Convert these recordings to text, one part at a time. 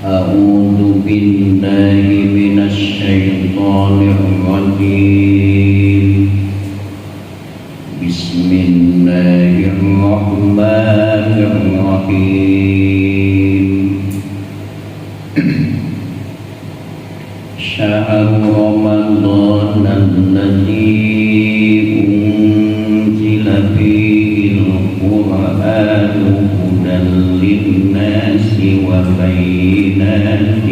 A'udzu billahi minasy syaithanir rajim. Bismillahirrahmanirrahim. Syahrul Ramadan alladzi unzila fihi al-Qur'anu hudan lin-nasi wa bayyinatin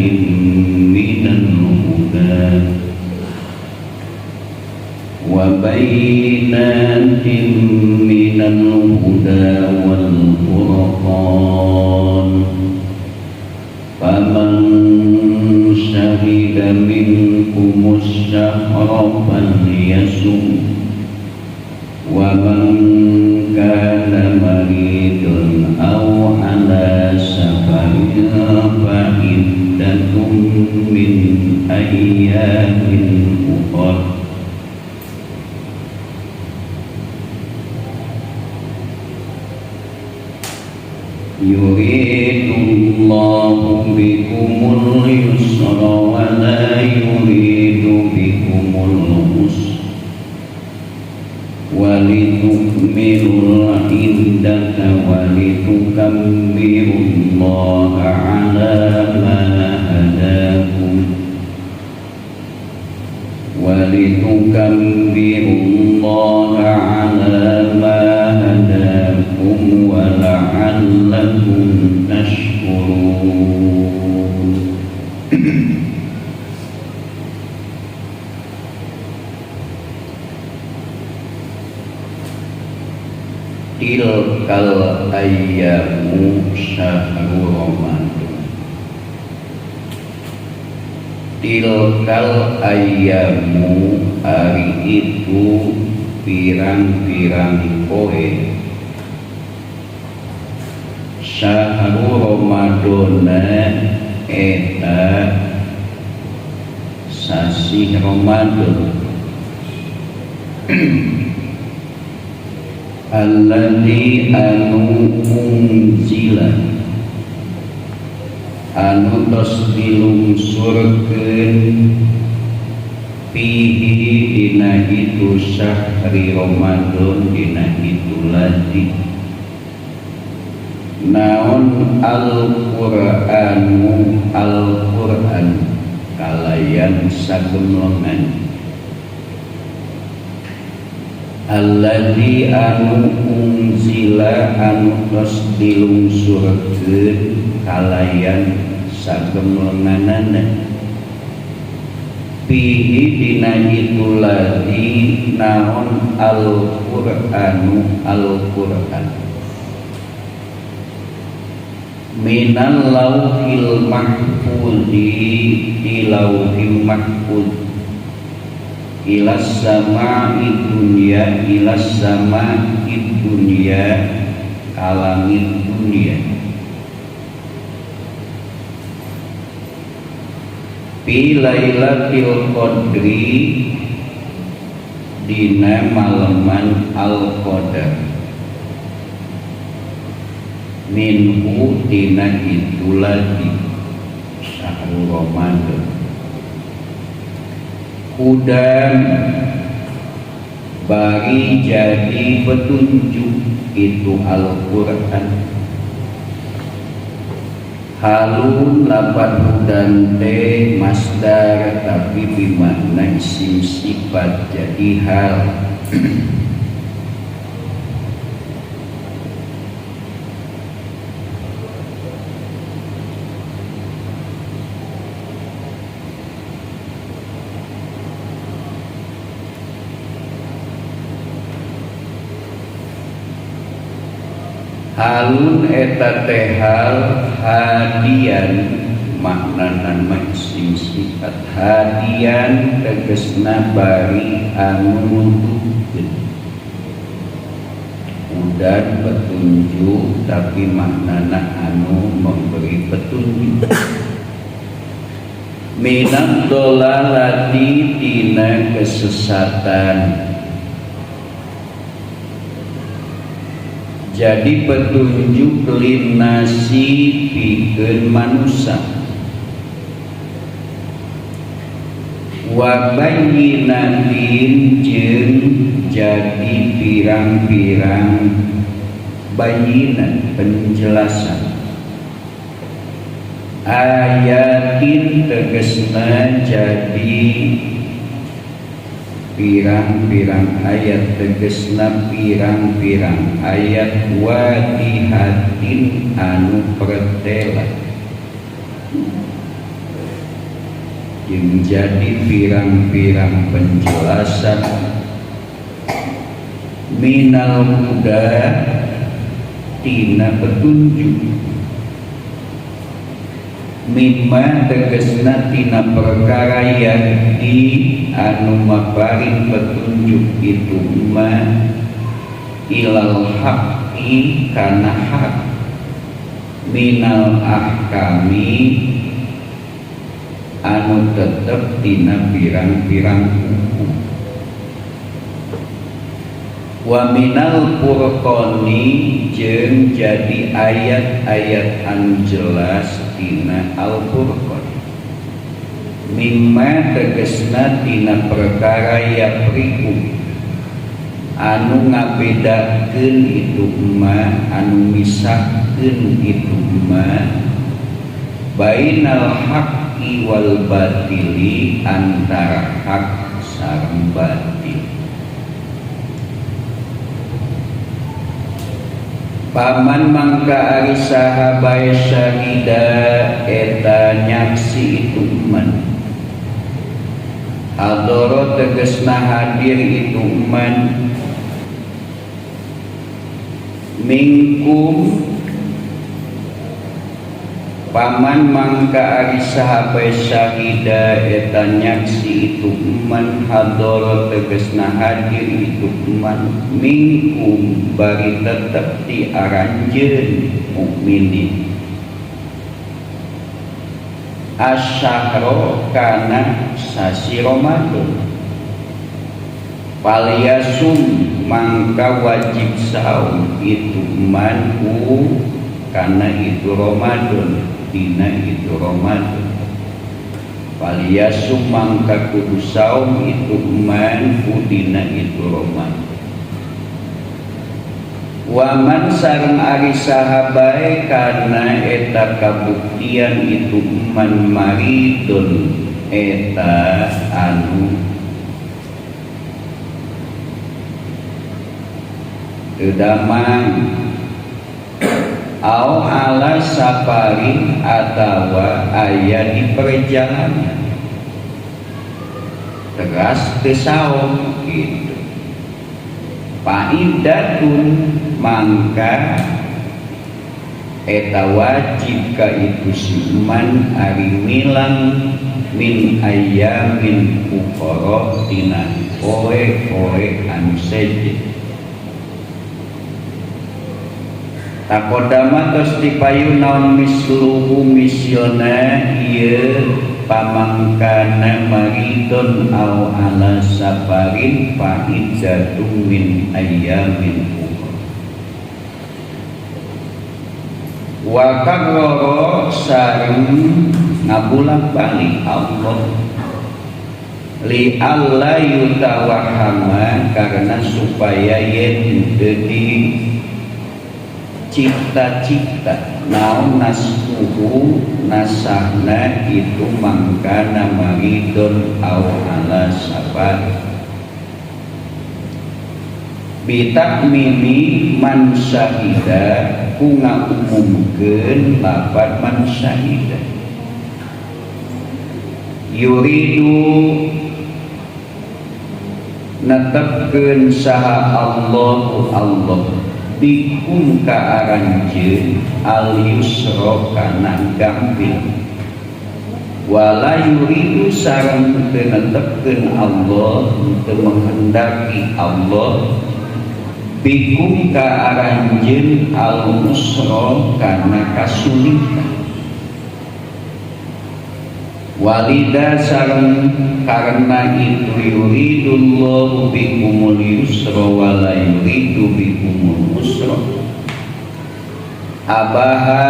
minal huda wal furqan. Faman syahida minkumus syahra falyasum wa man kana maridun aw ala safarin fa iddatun min ayyamin ukhra. Yuridullahu bikumul yusra wa la yuridu bikumul usra wa litukmilul iddata wa litukabbirullaha ala ma hadakum wa litukabbirullaha ala ma hadakum wa la'allakum tashkurun. Tilkal ayyamu syahrul Ramadan. Tilkal ayyamu, hari itu pirang-pirang poe. Syahrul Ramadan eta sasi Ramadan. Alladzi anu unzila anu tos dilungsurkeun fihi dina itu syahri Ramadan, dina itu ladzi naon al-Qur'anu Al-Qur'an kalayan sagemlengan. Alladzi anu unzila anu tos dilungsurkeun kalayan sagemlenganana fihi dina itu ladzi naon al-Qur'anu Al-Qur'an minal lauhil mahfudzi di lauhil mahfudz ilas sama'i dunya ilas sama'i dunya kalangit dunia fi lailatul qadri dina maleman al-qadar minhu dina itu lagi syahrul Ramadan hudan bagi jadi petunjuk itu Al-Qur'an. Halun lapan hudan teh masdar tapi bimakna isim sifat jadi hal. Halun eta teh hal hadian maknana isim sifat hadian tegesna bari anu nuntutkeun udan petunjuk tapi maknana anu memberi petunjuk minad dolalati tina kesesatan. Jadi petunjuk linasi pikeun manusia. Wa bayyinatin jeung jadi pirang-pirang bayyinat penjelasan. Ayatin tegesna jadi pirang-pirang ayat, tegesna pirang-pirang ayat, wadihatin anu pretela yang jadi pirang-pirang penjelasan. Minal huda tina petunjuk, mimma tegesna tina perkara yahdi anu maparin petunjuk itu ma ilal haqqi kana hak, minal ahkami anu tetep tina pirang-pirang hukum, wa minal furqani jeung jadi ayat-ayat anu jelas tina al-furqan. Mimma tegesna tina perkara yapriku anu ngabedakeun itu ma, anu misahkeun itu ma, bainal haqqi wal batili, antara hak sareng batil. Paman mangka ari saha bae syahida eta nyaksi itu man, hadoro tegesna hadir itu man, mingkum paman mangka ari saha bae syahida eta nyaksi itu man, hadoro tegesna hadir itu man, mingkum bari tetep diaranjeun mukminin, asyahro kana sasi Ramadan, paliyasum mangka wajib saum itu manhu kana itu Ramadan, dina itu Ramadan, paliyasum mangka kudu saum itu manhu dina itu Ramadan. Waman sareng ari sahabae kana eta kabuktian itu man maridun eta anu tedamang, au ala saparin atawa aya di perjalanan, teras teu saum gitu. Faidatun mangka eta wajib ka itu siman ari milang min ayamin ukhra tina poe-poe anu seje. Takodama tos dipayu naon misluhu misyona ieu pamangkana maridon au ala safarin faidatun min ayamin ukhra. Wa karrara sareng ngabulang balik Allah li alla yutawahama karena supaya yen jadi cipta-cipta naon naskuhu nasahna itu mangkana maridon au ala safar bitakmimi man syahida ku ngaumumkeun lafaz man syahida, yuridu netepkeun saha Allahu Allah bikum ka aranjeun al yusra kana gampil, wala yuridu sareng teu netepkeun Allah teu menghendaki Allah bikum ka aranjeun al musra kana kasulitan, walida sareng karena itu yuridullahu bikumul yusra wa la yuridu bikumul usra abaha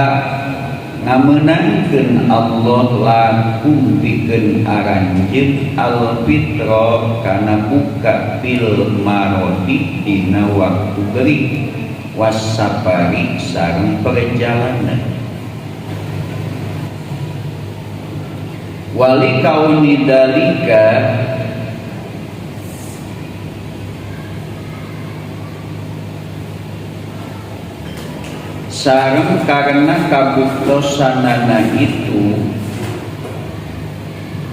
ngamenangkeun Allah lakum pikeun aranjeun al-fitra kana buka bil marodi dina waktu geuring wasapari sareng perjalanan wali kauni dalika sareng karena kabuktosanana itu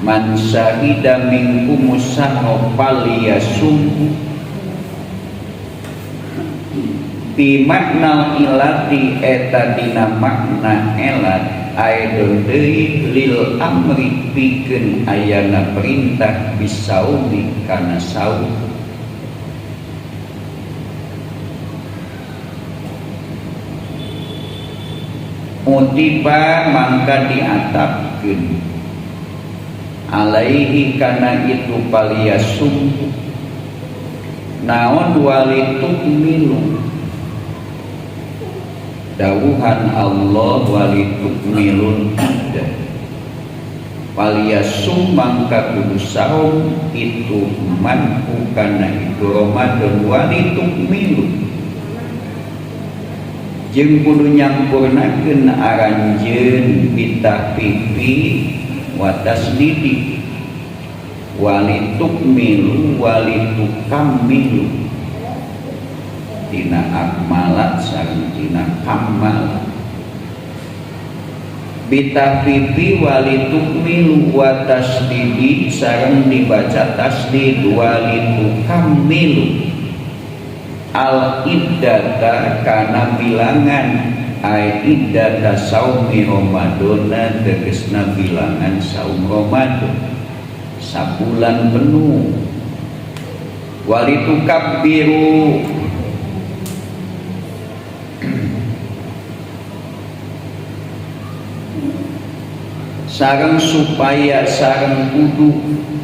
man syahida minkum musano paliyasum bi makna ilati eta dina makna elat aidon deui lil amri pikeun ayana perintah bisaumi kana saum mutiba mangka diatapkeun alaihi kana itu paliyasum naon walitukmilu dawuhan Allah walitukmilun iddah paliyasum mangka kudu saum itu manku kana itu Ramadan walitukmilu jeung kudu nyampurnakeun aranjeun bitahfifi wa tasdidi walitukmilu walitukammilu dina akmalat sareng dina kamal bitahfifi walitukmilu wa tasdidi sareng dibaca tasdid walitukammilu al iddata kana bilangan ai iddata saumi Ramadan tegesna bilangan saum Ramadan sabulan penuh walitukabbiru sareng supaya sareng kudu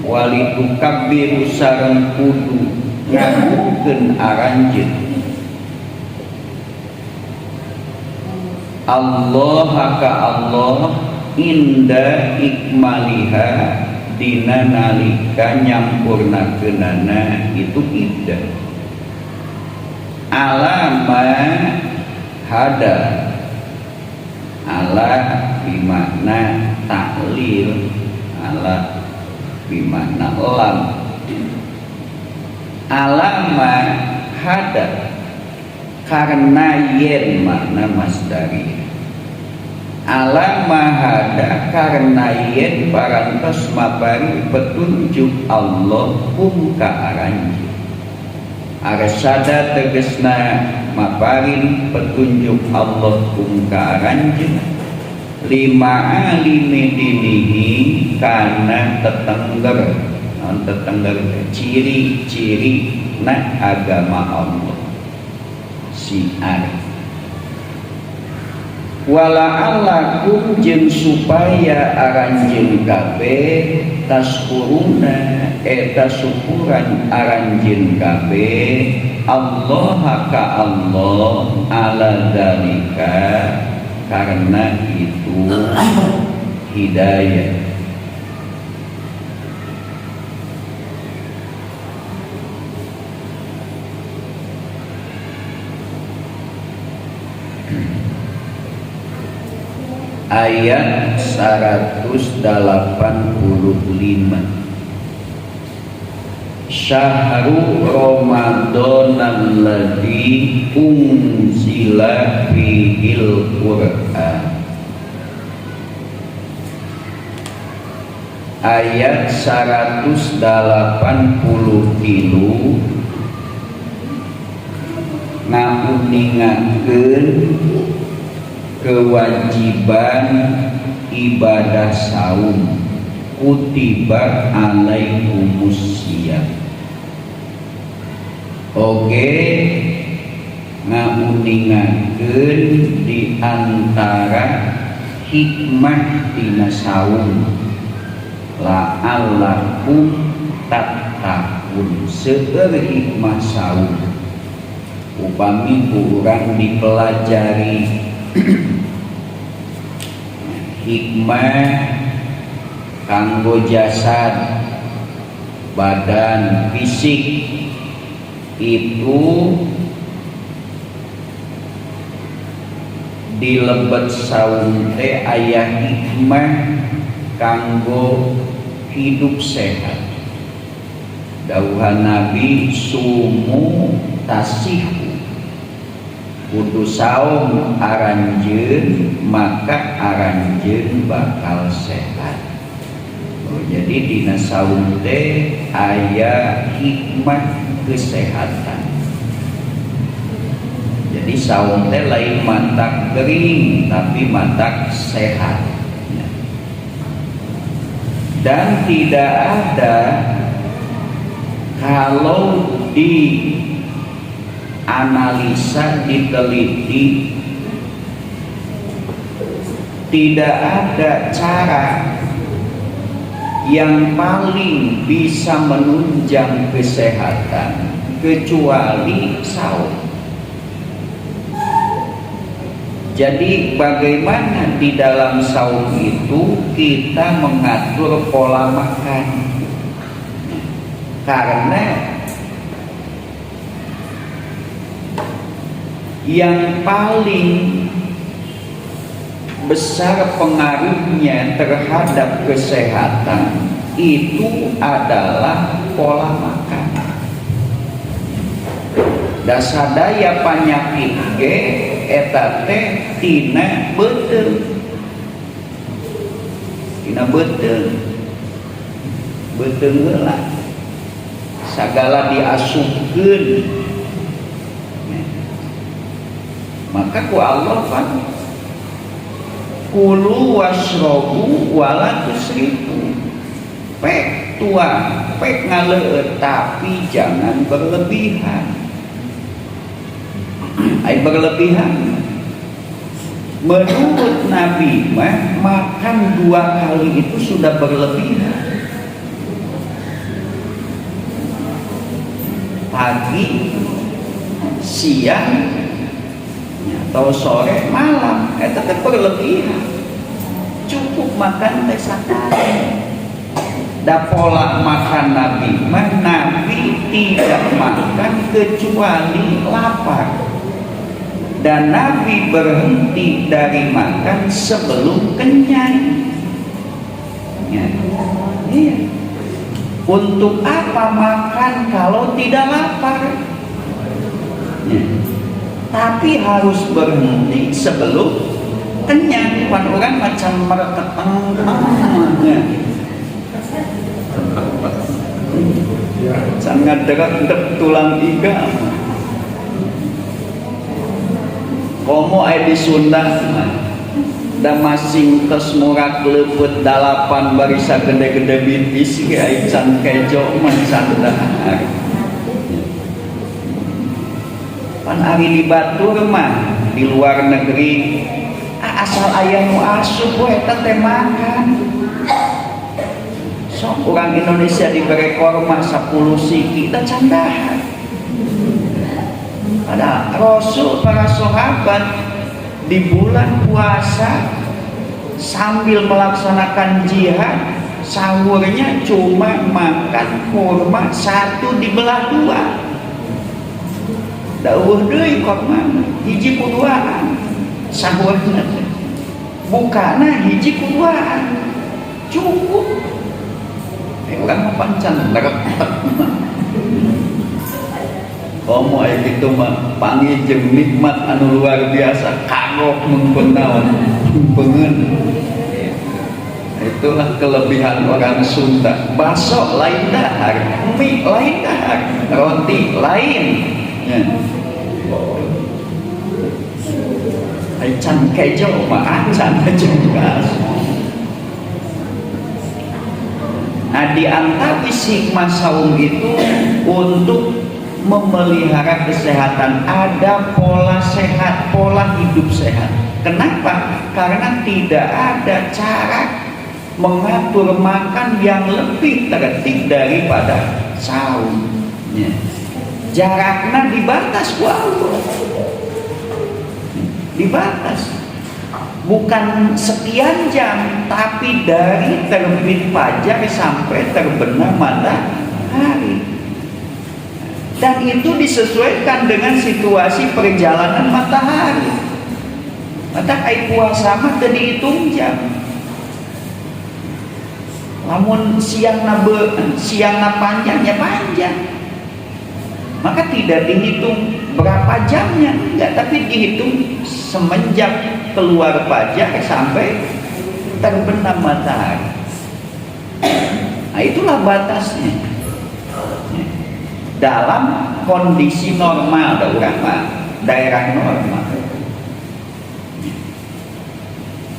walitukabbiru sareng kudu ngagukeun aranjeun Allah ka Allah inda ikmaliha dina nalika nyampurnakeunana itu iddah alama hada ala bimakna taklil ala bimakna lam alama hada karena yen makna masdari alama hada karena yen parantos mabari petunjuk Allah ka aranjeun arsada tegesna maparin petunjuk Allah ka aranjeun lima alimi dinihi kana tetengger tetengger ciri-ciri na agama Allah siar wala'allakum jeung supaya aranjeun kabeh taskuruna eta syukuran aranjeun kabeh Allah ka Allah ala dalika karena itu hidayah ayat 185 Syahrul Ramadan alladzi unzila fihil Qur'an ayat 183 ngakuningakeun kewajiban ibadah saum kutiba alaikumus siyam oge ngakuningakeun di antara hikmah dina saum la'allakum tattaqun. Seueur hikmah saum upami ku urang dipelajari hikmah kanggo jasad badan fisik itu di lebet saum teh aya hikmah kanggo hidup sehat. Dawuhan Nabi sumu tasihu, kudu saum aranjeun maka aranjeun bakal sehat. Jadi dina saum teh aya hikmah kesehatan. Jadi saum teh lain matak kering tapi matak sehat. Dan tidak ada, kalau dianalisa, diteliti, tidak ada cara yang paling bisa menunjang kesehatan kecuali saum. Jadi bagaimana di dalam saum itu kita mengatur pola makan? Karena yang paling besar pengaruhnya terhadap kesehatan itu adalah pola makan. Dasadaya panyakit ge eta teh tina beuteung. Tina beuteung. Beuteung heula. Sagala diasupkeun. Maka ku Allah kan kulu wasrobu wala tusrifu. Pek tua, pek ngaleueut tapi jangan berlebihan. Ai berlebihan. Menurut Nabi makan 2 kali itu sudah berlebihan. Pagi, siang, atau sore, malam, itu teh berlebihan. Cukup makan teh sakali. Da pola makan Nabi tidak makan kecuali lapar. Dan Nabi berhenti dari makan sebelum kenyang. Ya. Iya. Untuk apa makan kalau tidak lapar? Ya. Tapi harus berhenti sebelum kenyang. Kan orang macam mereketeng. Sangat dekat tulang iga. Komo aya di Sunda da masing tos murak leuput 8 barisa gede-gede bintis ge aya can kejo mah sandahar. Pan ari di batur mah di luar negeri asal aya nu asup we eta teh makan. Sok orang Indonesia diberi korma 10 siki da candahar. Ada Rasul, para sahabat di bulan puasa sambil melaksanakan jihad, sahurnya cuma makan kurma 1 dibelah 2. Dawuh deui kurma hiji kuduaan, sahurna bukana hiji kuduaan cukup. Urang pancan daretek. Komo aya kitu mah panggih nikmat anu luar biasa kagok mun naon pengen. Itulah kelebihan orang Sunda. Bakso lain dahar, mie lain dahar, roti lain. Ya. Ai can kejo mah acan jelas. Nah, di antara hikmah saum itu untuk memelihara kesehatan, ada pola sehat, pola hidup sehat. Kenapa? Karena tidak ada cara mengatur makan yang lebih tertib daripada saum. Ya. Jaraknya dibatas ku Allah. Dibatas. Bukan sekian jam, tapi dari terbit fajar sampai terbenam matahari. Dan itu disesuaikan dengan situasi perjalanan matahari. Maka ai puasa mah teu dihitung jam. Lamun siangna panjangnya panjang. Maka tidak dihitung berapa jamnya, enggak, tapi dihitung semenjak keluar fajar sampai terbenam matahari. Nah, itulah batasnya. Dalam kondisi normal, daerah normal.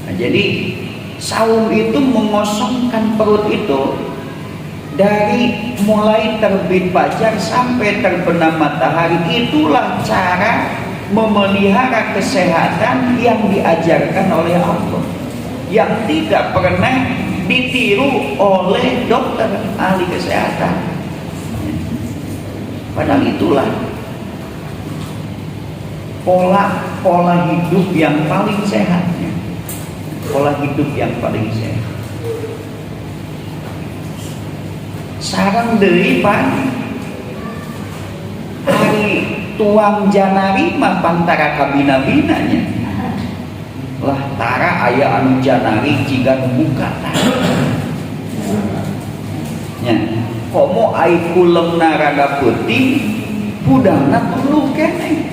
Nah, jadi saum itu mengosongkan perut itu dari mulai terbit fajar sampai terbenam matahari. Itulah cara memelihara kesehatan yang diajarkan oleh Allah, yang tidak pernah ditiru oleh dokter ahli kesehatan. Padahal itulah pola hidup yang paling sehat. Pola hidup yang paling sehat. Sarang deui pan hari tuang janari mah pantara kabina-binanya. Lah tara aya anu janari jiga buka nya. Komo ai kulemna rada peuting, budangna tuluh keneh.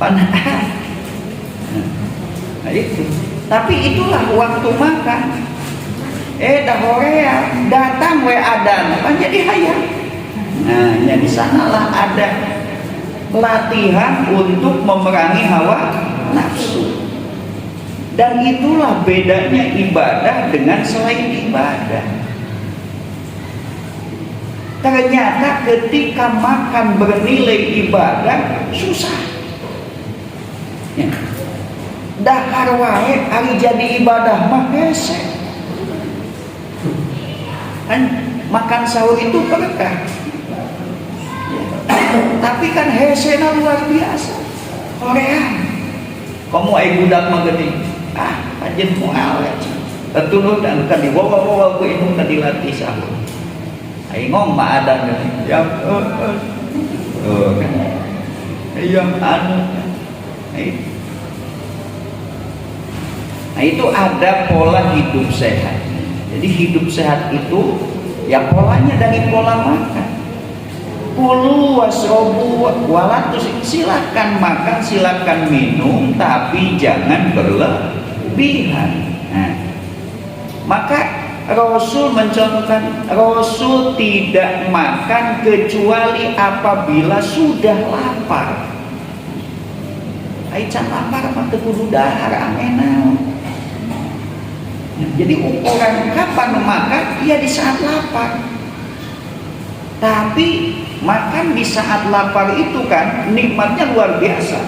Panahan. Nah, itu. Tapi itulah waktu makan. Dah horea datang we adan, pan jadi hayang. Nah, ya di sanalah ada latihan untuk memerangi hawa nafsu. Dan itulah bedanya ibadah dengan selain ibadah. Ternyata ketika makan bernilai ibadah susah. Ya. Dahar wae ari jadi ibadah mah hese. Kan makan sahur itu berkah. Tapi kan hesena luar biasa. Korea. Kamu ai budak mah geuning. Anjeun moal ya. Tuluh dan kan dibawa-bawa ku indung tadi latih sahur. Ai ngom mah adan yang kan. Yang anu. Nah, itu ada pola hidup sehat. Jadi hidup sehat itu ya polanya dari pola makan. Kulu wasrobu walatus, silakan makan, silakan minum, tapi jangan berlebihan. Nah, maka Rasul mencontohkan, Rasul tidak makan kecuali apabila sudah lapar. Aican lapar mah teu kudu dahar angena. Jadi ukuran kapan makan? Ya di saat lapar. Tapi makan di saat lapar itu kan nikmatnya luar biasa.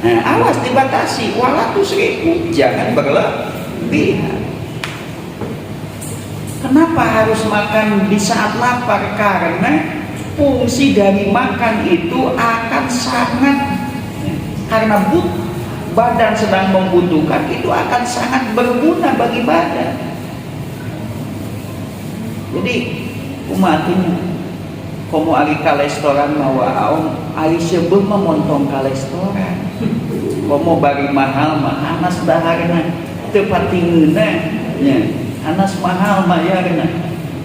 Nah, awas dibatasi, walatus ribu, jangan berlebihan. Kenapa harus makan di saat lapar? Karena fungsi dari makan itu akan sangat, karena badan sedang membutuhkan, itu akan sangat berguna bagi badan. Jadi umatinya komo ari kolesteran mawa aom ari sebeuh mah montong kolesteran. Komo bari mahal mah anas daharna teu patingeuna nya. Anas mahal mah yarna.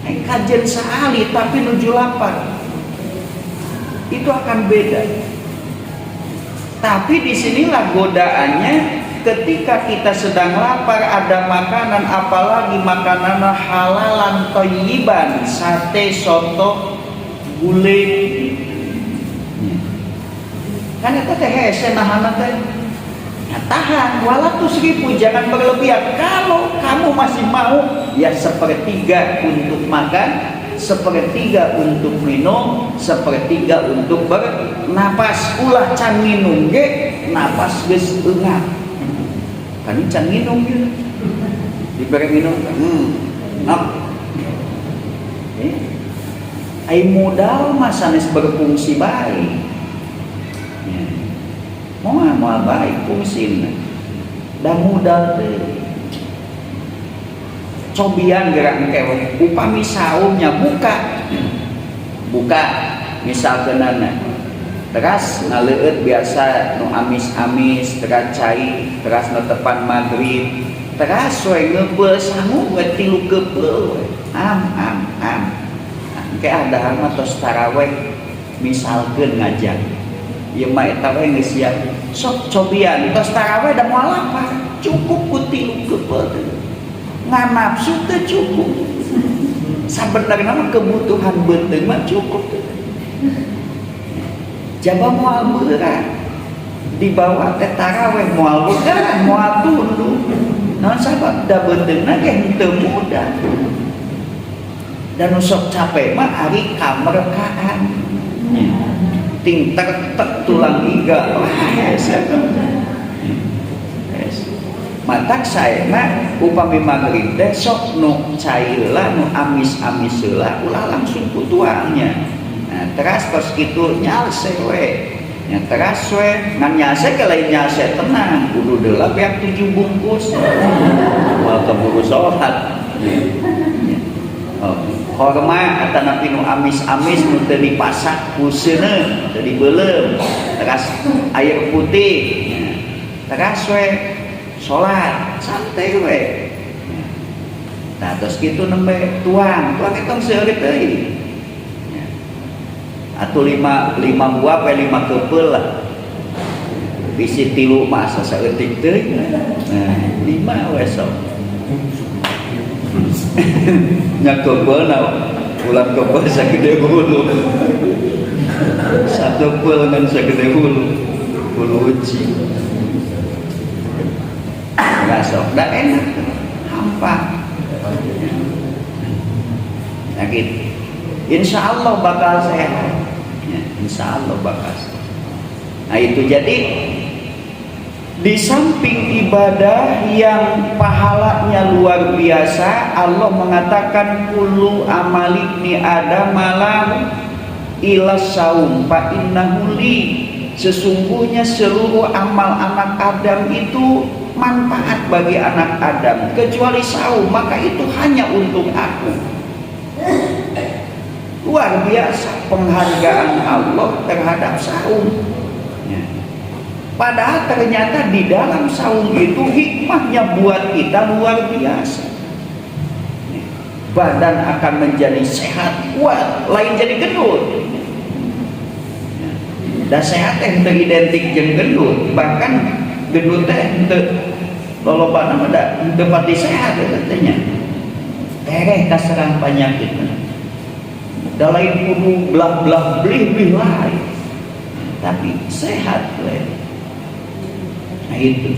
Kajen saali tapi nuju lapar. Itu akan beda. Tapi disinilah godaannya, ketika kita sedang lapar ada makanan, apalagi makanan halalan thayyiban, sate, soto, gulai. Kan itu teh hese nahan teh. Tahan, walatus ribu, jangan berlebihan. Kalau kamu masih mau, ya sepertiga untuk makan, sepertiga untuk minum, sepertiga untuk bernapas. Ulah can minum ge, napas geus eungap. Kan can minum ge. diberi minum ai modal masanes berfungsi baik ya. Mau baik fungsina dah modal teh cobian gerak kewe upami saumnya buka misalkan teras ngaleueut biasa nu amis-amis teras cai teras nu tepan maghrib teras we ngebeul sangu we tilu kebeul am kayak ada mah tos taraweh misalkeun ngajak ieu mah eta we geus siap sok cobian tos taraweh da moal lapar cukup ku tilu kebeul ngan nafsu teh cukup sabenerna mah kebutuhan beuteung mah cukup jaba moal berat dibawa teh taraweh moal berat moal tunduk naon sabab da beuteungna ge henteu mudah dan usok capek mah ari kamerkaan ting tek tulang iga matak saya mah upami maghrib teh sok nu caila nu amis-amis heula ulah langsung kutuangnya nah teras pas kitu nyalse we nya teras we ngan nyalse ke lain nyalse tenang kudu deula beak 7 bungkus moal keburu salat horma atana pinu amis-amis nu teu dipasak ku seuneu teu dibeulem teras air putih teras we salat santai we nah terus kitu nembe tuang itu seureut deui atuh 5 buah pe 5 kepeul lah bisi 3 masa saeutik teuing nah 5 we sok nya kepeul na ulah kepeul sagede hulu satu kepeul ngan sagede hulu uci rasok dah enak hampa nah gitu insyaallah bakal sehat ya, insyaallah bakal sehat. Nah itu jadi di samping ibadah yang pahalanya luar biasa Allah mengatakan kullu amalibni adamalam ila saum fa innahu li sesungguhnya seluruh amal anak Adam itu manfaat bagi anak Adam kecuali saum maka itu hanya untuk aku. Luar biasa penghargaan Allah terhadap saum ya. Padahal ternyata di dalam saum itu hikmahnya buat kita luar biasa ya. Badan akan menjadi sehat kuat lain jadi gendut ya. Dan sehat yang teridentik jeung gendut bahkan gendut teh lolobana mah da teu pati sehat katanya tereh kaserang penyakit da lain kudu belah-belah blih-blih lain tapi sehat we nah itu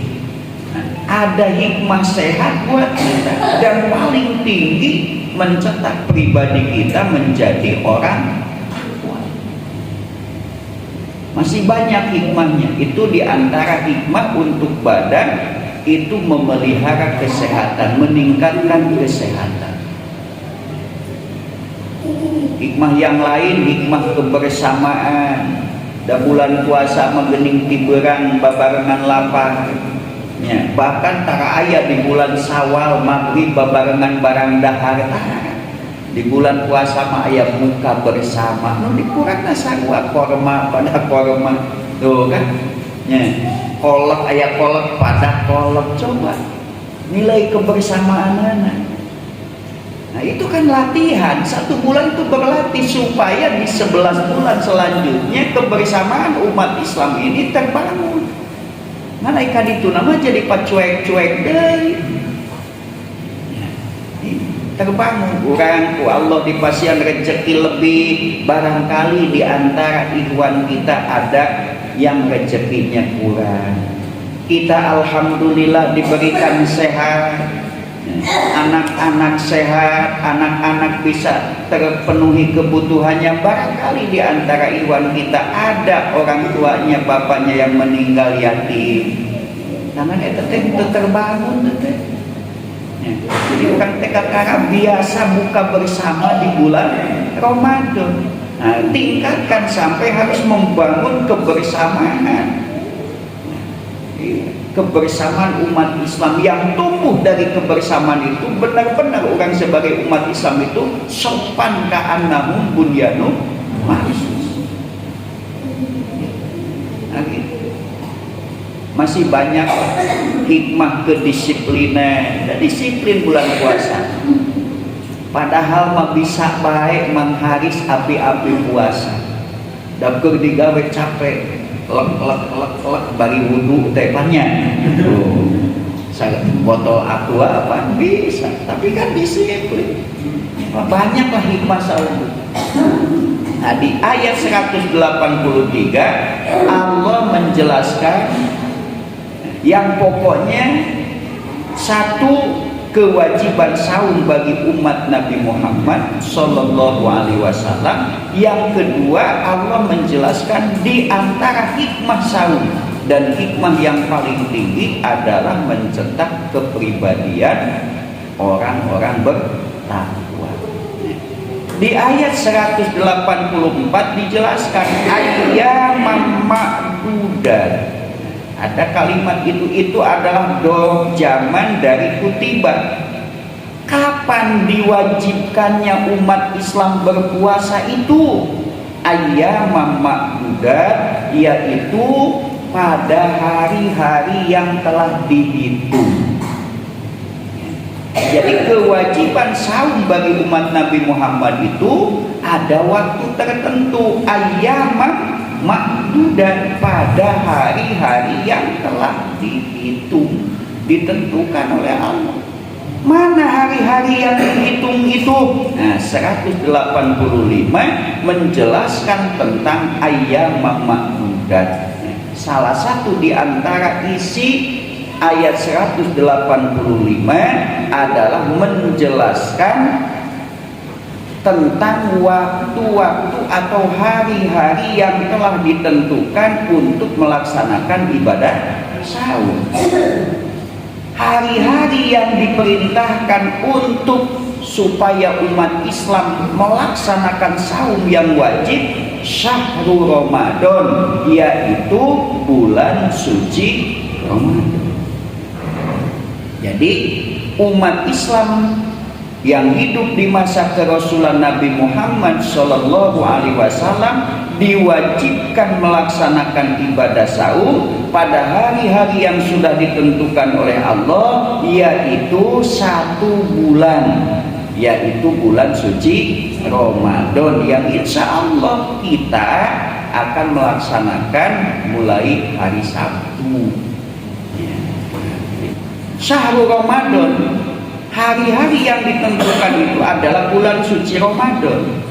nah, ada hikmah sehat buat kita dan paling tinggi mencetak pribadi kita menjadi orang takwa masih banyak hikmahnya itu diantara hikmah untuk badan itu memelihara kesehatan meningkatkan kesehatan. Hikmah yang lain hikmah kebersamaan da bulan puasa menggening tiberang babarengan lapar ya, bahkan tara aya di bulan Syawal maghrib babarengan barang dahar di bulan puasa mah aya buka bersama nu dikurangna sarua korma pada korma tuh kan ya kolak aya kolak pada kolak coba nilai kebersamaanana. Nah itu kan latihan 1 bulan itu berlatih supaya di 11 bulan selanjutnya kebersamaan umat Islam ini terbangun. Mana ikan itu nama jadi pacuek-cuek deh. Terbangun orang ku Allah dipasihan rezeki lebih barangkali di antara ikhwan kita ada yang rezekinya kurang. Kita alhamdulillah diberikan sehat. Anak-anak sehat, anak-anak bisa terpenuhi kebutuhannya. Barangkali di antara ikhwan kita ada orang tuanya, bapaknya yang meninggal yatim. Tangan itu terbangun Jadi orang TKK biasa buka bersama di bulan Ramadan. Nah, tingkatkan sampai harus membangun kebersamaan. Kebersamaan umat Islam yang tumbuh dari kebersamaan itu benar-benar orang sebagai umat Islam itu sopan ka'annahum bunyanun marsus. Nah, masih banyak hikmah kedisiplinan dan disiplin bulan puasa. Padahal mah bisa baik mengharis api-api puasa. Dapur digawe capek, lek bari wudu teh banyak. Botol aqua apa bisa, tapi kan disiplin. Banyaklah hikmah sahur. Nah, di ayat 183 Allah menjelaskan yang pokoknya satu kewajiban saum bagi umat Nabi Muhammad Sallallahu Alaihi Wasallam. Yang kedua, Allah menjelaskan di antara hikmah saum dan hikmah yang paling tinggi adalah mencetak kepribadian orang-orang bertakwa. Di ayat 184 dijelaskan ayyamam ma'dudat. Ada kalimat itu adalah zaman dari kutiba. Kapan diwajibkannya umat Islam berpuasa itu? Ayyamam ma'dudat, yaitu pada hari-hari yang telah dihitung. Jadi kewajiban saum bagi umat Nabi Muhammad itu ada waktu tertentu, ayyamam ma'dudat, pada hari-hari yang telah dihitung, ditentukan oleh Allah. Mana hari-hari yang dihitung itu? Nah, 185 menjelaskan tentang ayyamam ma'dudat. Salah satu di antara isi ayat 185 adalah menjelaskan tentang waktu-waktu atau hari-hari yang telah ditentukan untuk melaksanakan ibadah saum. Hari-hari yang diperintahkan untuk supaya umat Islam melaksanakan saum yang wajib syahrul Ramadan, yaitu bulan suci Ramadan. Jadi umat Islam yang hidup di masa kerasulan Nabi Muhammad Sallallahu Alaihi Wasallam diwajibkan melaksanakan ibadah saum pada hari-hari yang sudah ditentukan oleh Allah, yaitu 1 bulan, yaitu bulan suci Ramadan, yang insya Allah kita akan melaksanakan mulai hari Sabtu. Syahrul Ramadan, hari-hari yang ditentukan itu adalah bulan suci Ramadan.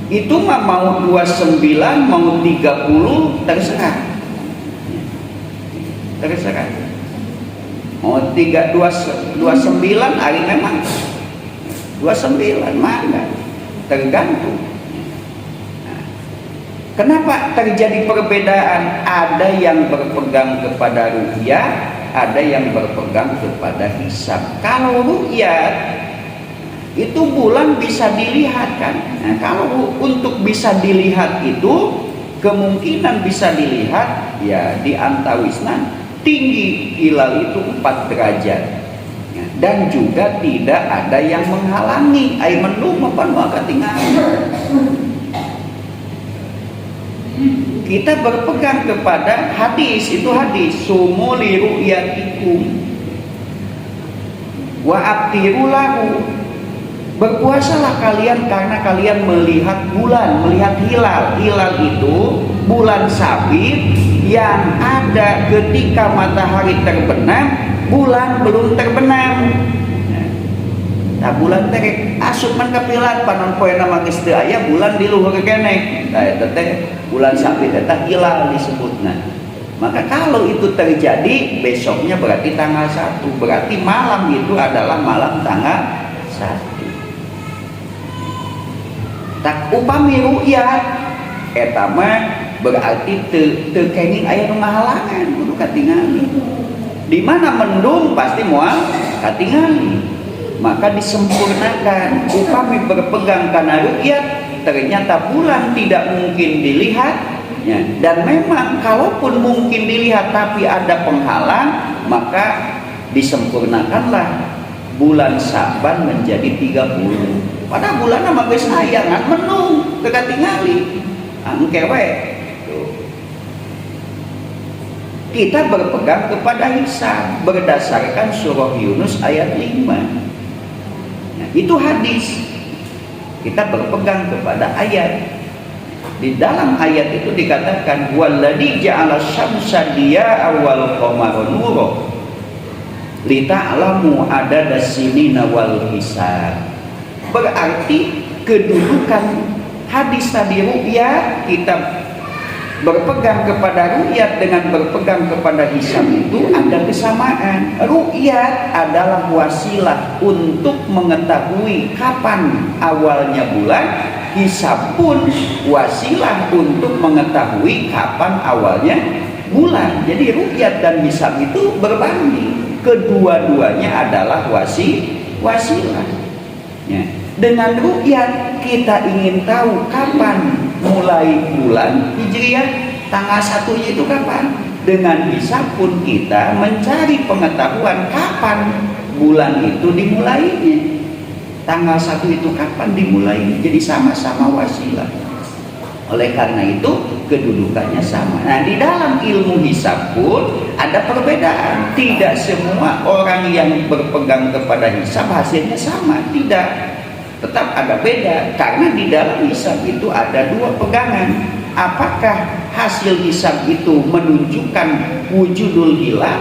Itu mah mau 29 mau 30 terserah. Terserah. Mau 29 hari memang 29 mana? Tergantung. Kenapa terjadi perbedaan? Ada yang berpegang kepada ru'yah, ada yang berpegang kepada hisab. Kalau ru'yah itu bulan bisa dilihat kan. Nah, kalau untuk bisa dilihat itu kemungkinan bisa dilihat ya di Antawisna tinggi hilal itu 4 derajat. Dan juga tidak ada yang menghalangi air mendung maupun ketinggalan. Kita berpegang kepada hadis, itu hadis sumu li ru'yatikum wa abtiru lahu, berpuasalah kalian karena kalian melihat bulan, melihat hilal. Hilal itu bulan sabit yang ada ketika matahari terbenam, bulan belum terbenam. Nah, bulan teh asup man kapilat panon poena magis teu aya bulan di luhur keneh. Nah, eta teh bulan sabit eta hilal disebutna. Maka kalau itu terjadi besoknya berarti tanggal 1, berarti malam itu adalah malam tanggal 1. Tak upami ru'yah eta mah berarti teu kenging aya nu ngahalangan kudu katingali. Di mana mendung pasti moal katingali. Maka disempurnakan. Upami berpegang karena rukyat, ternyata bulan tidak mungkin dilihat. Ya. Dan memang kalaupun mungkin dilihat tapi ada penghalang, maka disempurnakanlah bulan Sa'ban menjadi 30. Pada bulan nama geus aya ngan mendung kekatingali. Engkewe. Kita berpegang kepada hisab berdasarkan surah Yunus ayat 5. Nah, itu hadis. Kita berpegang kepada ayat. Di dalam ayat itu dikatakan walladzi ja'ala syamsa diya'a wal qamara nura lita'lamu adada sinina wal hisab. Berarti kedudukan hadis tadi ru'yat, kita berpegang kepada ru'yat dengan berpegang kepada hisab itu ada kesamaan. Ru'yat adalah wasilah untuk mengetahui kapan awalnya bulan, hisab pun wasilah untuk mengetahui kapan awalnya bulan. Jadi ru'yat dan hisab itu berbanding, kedua-duanya adalah wasilah. Ya. Dengan ru'yat kita ingin tahu kapan mulai bulan Hijriah, tanggal 1-nya itu kapan. Dengan hisab pun kita mencari pengetahuan kapan bulan itu dimulainya, tanggal 1 itu kapan dimulainya. Jadi sama-sama wasilah. Oleh karena itu kedudukannya sama. Nah, di dalam ilmu hisab pun ada perbedaan. Tidak semua orang yang berpegang kepada hisab hasilnya sama, tidak. Tetap ada beda, karena di dalam hisab itu ada dua pegangan. Apakah hasil hisab itu menunjukkan wujudul hilal?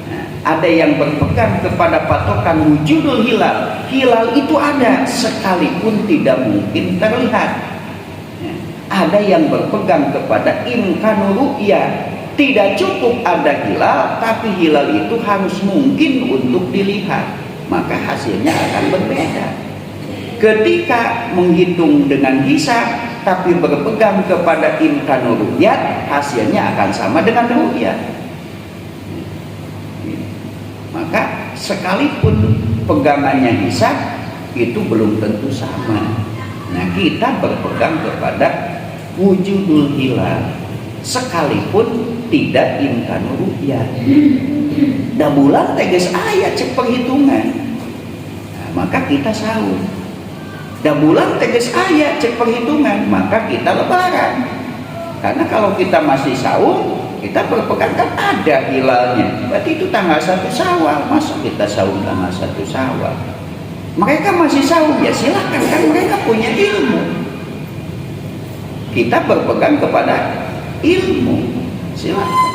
Nah, ada yang berpegang kepada patokan wujudul hilal. Hilal itu ada sekalipun tidak mungkin terlihat. Nah, ada yang berpegang kepada imkanul ru'yah. Tidak cukup ada hilal, tapi hilal itu harus mungkin untuk dilihat. Maka hasilnya akan berbeda. Ketika menghitung dengan hisab tapi berpegang kepada imkanul ru'yat, hasilnya akan sama dengan ru'yat. Maka sekalipun pegangannya hisab itu belum tentu sama. Nah, kita berpegang kepada wujudul hilal sekalipun tidak imkanul ru'yat. Da bulan teges aya cek perhitungan. Nah, maka kita sahur. Dan bulan teges ayat cek perhitungan, maka kita lebaran. Karena kalau kita masih sahur, kita berpegang kan ada hilalnya, berarti itu tanggal 1 Syawal. Masa kita sahur tanggal 1 Syawal? Mereka masih sahur, ya silakan, kan mereka punya ilmu. Kita berpegang kepada ilmu, silakan.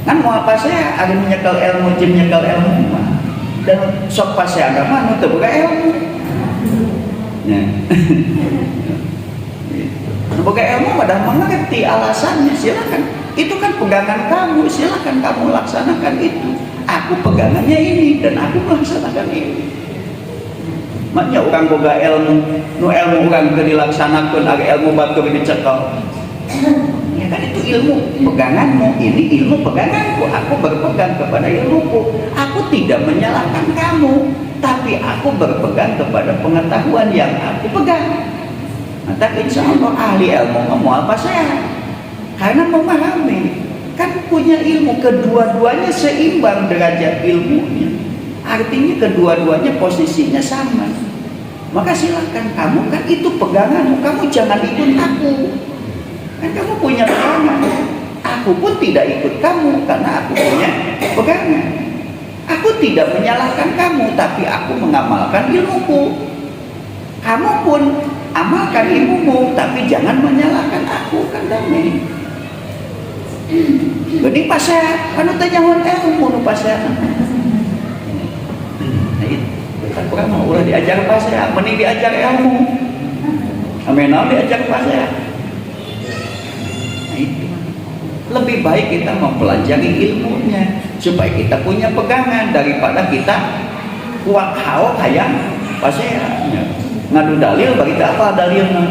Kan mau apa saya ada menyekel ilmu, jin nyekel ilmu mah. Dan sok pasti agama nu teu boga ilmu. Ya. Boga ilmu padahal mengerti alasannya, silakan. Itu kan pegangan kamu, silakan kamu laksanakan itu. Aku pegangannya ini dan aku melaksanakan ini. Makanya orang boga ilmu, nu ilmu orang keur dilaksanakeun, ada ilmu batur dicekel. Ya kan itu ilmu peganganmu, ini ilmu peganganku. Aku berpegang kepada ilmuku. Aku tidak menyalahkan kamu, tapi aku berpegang kepada pengetahuan yang aku pegang. Maka insya Allah ahli ilmu mau apa saya? Karena memahami, kan punya ilmu, kedua-duanya seimbang derajat ilmunya. Artinya kedua-duanya posisinya sama. Maka silakan kamu, kan itu peganganmu, kamu jangan ikut aku. Kan kamu punya pegangan. Aku pun tidak ikut kamu karena aku punya pegangan. Aku tidak menyalahkan kamu, tapi aku mengamalkan ilmuku. Kamu pun amalkan ilmumu, tapi jangan menyalahkan aku, kan damai. Jadi pasal, kan jangan ilmu nu pasal. Nah itu, bukan pernah ulah diajar pasal, mending diajar ilmu. Amin, diajar pasal. Lebih baik kita mempelajari ilmunya supaya kita punya pegangan daripada kita kuat hal kayak paseannya ngadu dalil bagi kita apa dalilnya.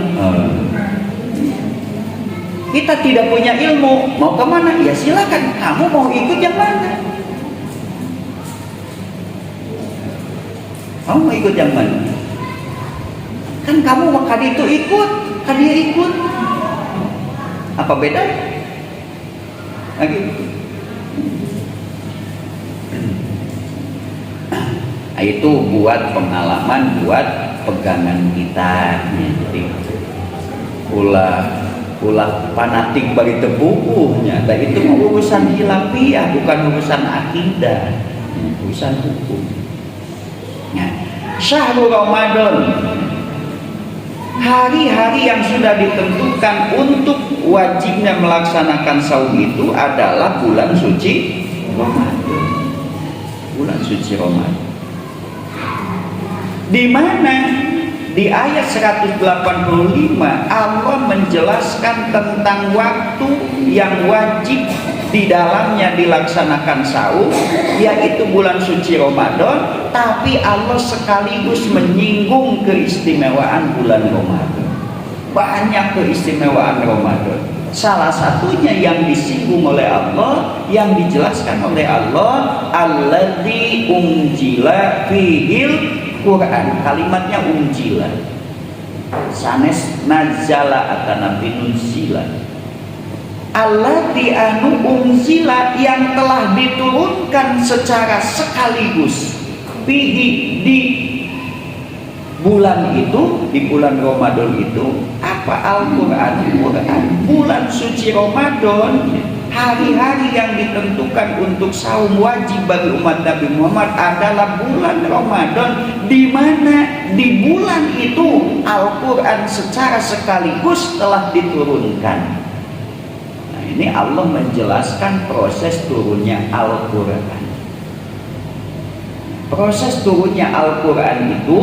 Kita tidak punya ilmu, mau kemana? Ya silakan, kamu mau ikut yang mana? Kamu mau ikut yang mana? Kan kamu mau kadi itu ikut, kadi ikut. Apa beda? Lagi. Itu buat pengalaman, buat pegangan kita. Jadi ulah fanatik bagi tebukunya. Dan itu urusan hilafiyah, bukan urusan akidah, urusan hukum. Syahrul Ramadan, hari-hari yang sudah ditentukan untuk wajibnya melaksanakan saum itu adalah bulan suci Ramadan. Bulan suci Ramadan. Di mana di ayat 185 Allah menjelaskan tentang waktu yang wajib di dalamnya dilaksanakan saum, yaitu bulan suci Ramadan, tapi Allah sekaligus menyinggung keistimewaan bulan Ramadan. Banyak keistimewaan Ramadan. Salah satunya yang disinggung oleh Allah, yang dijelaskan oleh Allah, alladzi unzila fihil Quran. Kalimatnya unzila. Sanes nazala atana binunzila. Alladzi anu unzila, yang telah diturunkan secara sekaligus fihi di bulan itu, di bulan Ramadan itu apa? Al-Quran. Bulan suci Ramadan, hari-hari yang ditentukan untuk saum wajib bagi umat Nabi Muhammad adalah bulan Ramadan, di mana di bulan itu Al-Quran secara sekaligus telah diturunkan. Nah, ini Allah menjelaskan proses turunnya Al-Quran. Proses turunnya Al-Quran itu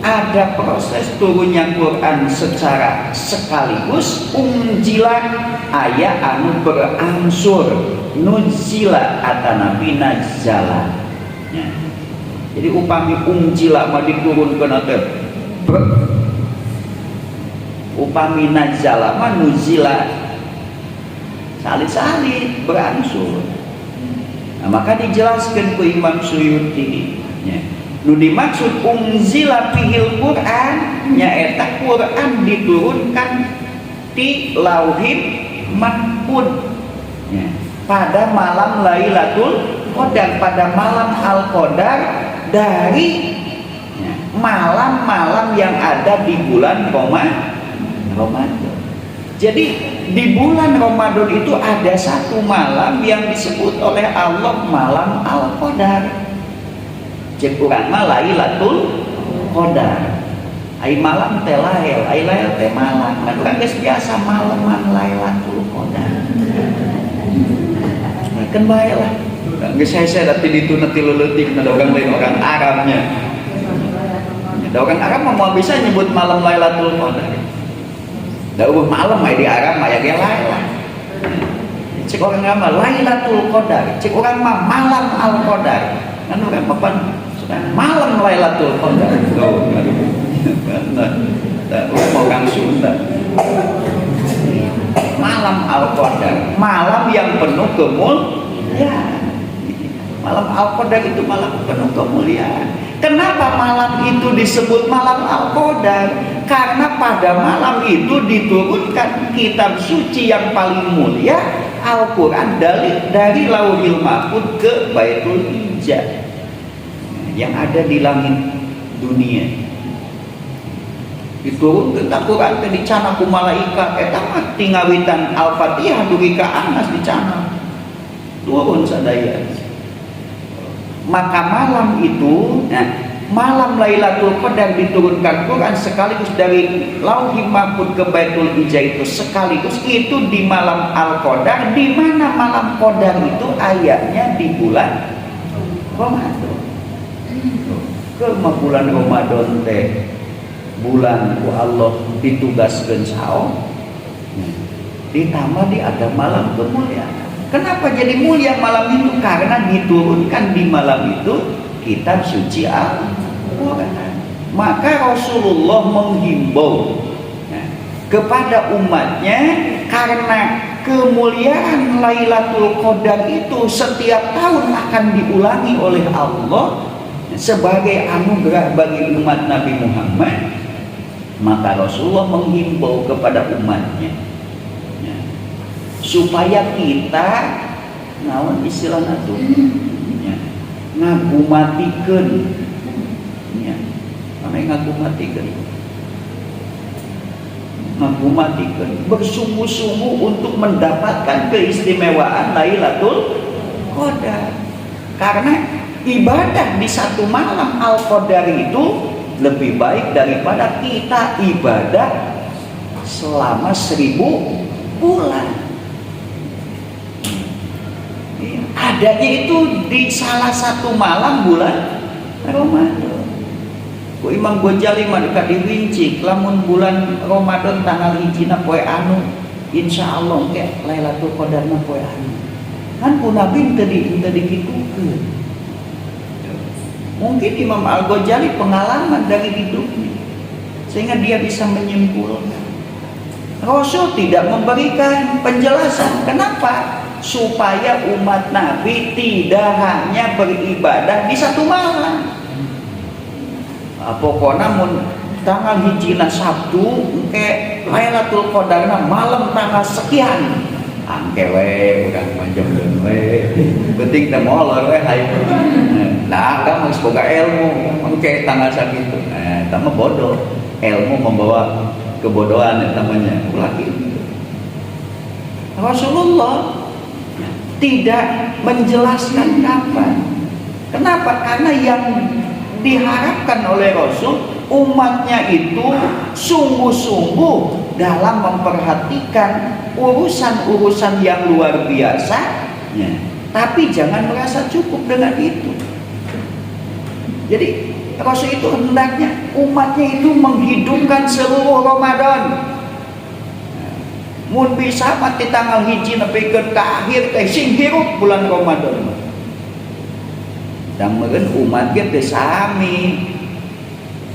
ada proses turunnya Quran secara sekaligus, unjila ayat anu berangsur, nuzila atanapi nazala. Ya. Jadi upami unjila mah diturunkan atau upami nazala mah nuzila salih-salih berangsur. Nah, maka dijelaskan ke Imam Suyuti, ya. Nu dimaksud unzila fihil Quran, nyaeta Quran diturunkan di lauhil mahfuz, ya, pada malam Lailatul Qadar, pada malam Al-Qadar, dari ya, malam-malam yang ada di bulan Ramadan. Jadi di bulan Ramadan itu ada satu malam yang disebut oleh Allah malam Al-Qadar. Cek urang mah Lailatul Qadar. Ai malam teh lael, ai lael teh malam. Kan urang geus biasa malaman Lailatul Qadar. Kan bae lah. Geus saya tapi dituna ti leuletik na orang lain orang Arabnya. Da orang Arab mah bisa nyebut malam Lailatul Qadar. Da malam ai di Arab aya ge lael. Cek orang mah Lailatul Qadar, cek orang mah malam Al-Qadar. Kan orang papan malam Lailatul Qadar. Mau orang Sunda. Malam Al-Qadar, malam yang penuh kemuliaan. Malam Al-Qadar itu malam penuh kemuliaan. Kenapa malam itu disebut malam Al-Qadar? Karena pada malam itu diturunkan kitab suci yang paling mulia, Al-Quran, dari Lauhil Mahfuz ke Baitul Izzah yang ada di langit dunia. Diturunkan Al-Quran ke dicana ku malaikat, eta mah tingawitan Al-Fatihah dugi ka Anas dicana. Turun sadaya. Maka malam itu, nah, malam Lailatul Qadar diturunkan Quran sekaligus dari Lauhil Mahfuz ke Baitul Izzah itu sekaligus itu di malam Al-Qadar, di mana malam Qadar itu ayatnya di bulan Ramadan. Ke bulan Ramadan teh bulan ku Allah ditugaskeun saum, ditambah di ada malam kemuliaan. Kenapa jadi mulia malam itu? Karena diturunkan di malam itu kitab suci Al-Quran. Maka Rasulullah menghimbau kepada umatnya, karena kemuliaan Lailatul Qadar itu setiap tahun akan diulangi oleh Allah sebagai anugerah bagi umat Nabi Muhammad, maka Rasulullah menghimbau kepada umatnya ya, supaya kita naon istilahna tuh ya, ngagumatikeun ya, ngagumatikeun bersungguh-sungguh untuk mendapatkan keistimewaan Lailatul Qadar. Karena ibadah di satu malam Al-Qadar itu lebih baik daripada kita ibadah selama 1000 bulan. Adanya itu di salah satu malam bulan Ramadan. Ku Imam Ghazali mah dekat dirinci, lamun bulan Ramadan tanggal 1 poe anu, insyaallah ke Lailatul Qadarna poe anu. Kan ku Nabi teu dikitukeun. Mungkin Imam Al-Ghazali pengalaman dari hidupnya sehingga dia bisa menyimpulkan. Rasul tidak memberikan penjelasan kenapa, supaya umat Nabi tidak hanya beribadah di satu malam. Pokoknya mun tanggal hijina Sabtu engke Lailatul Qadarna malam tanggal sekian angke we urang manjemkeun we penting teh molor we hayu. Nah, kamu geus boga ilmu engke tanggal sakitu. Nah, eta mah bodoh. Ilmu membawa kebodohan namanya. Ulah kitu. Rasulullah tidak menjelaskan kapan. Kenapa? Karena yang diharapkan oleh Rasul umatnya itu sungguh-sungguh dalam memperhatikan urusan-urusan yang luar biasa ya. Tapi jangan merasa cukup dengan itu. Jadi Rasul itu hendaknya umatnya itu menghidupkan seluruh Ramadan. Mun bisa mati tanggal hiji nepikeun ka akhir teh sing hirup bulan Ramadan. Dan meureun umat ge teu sami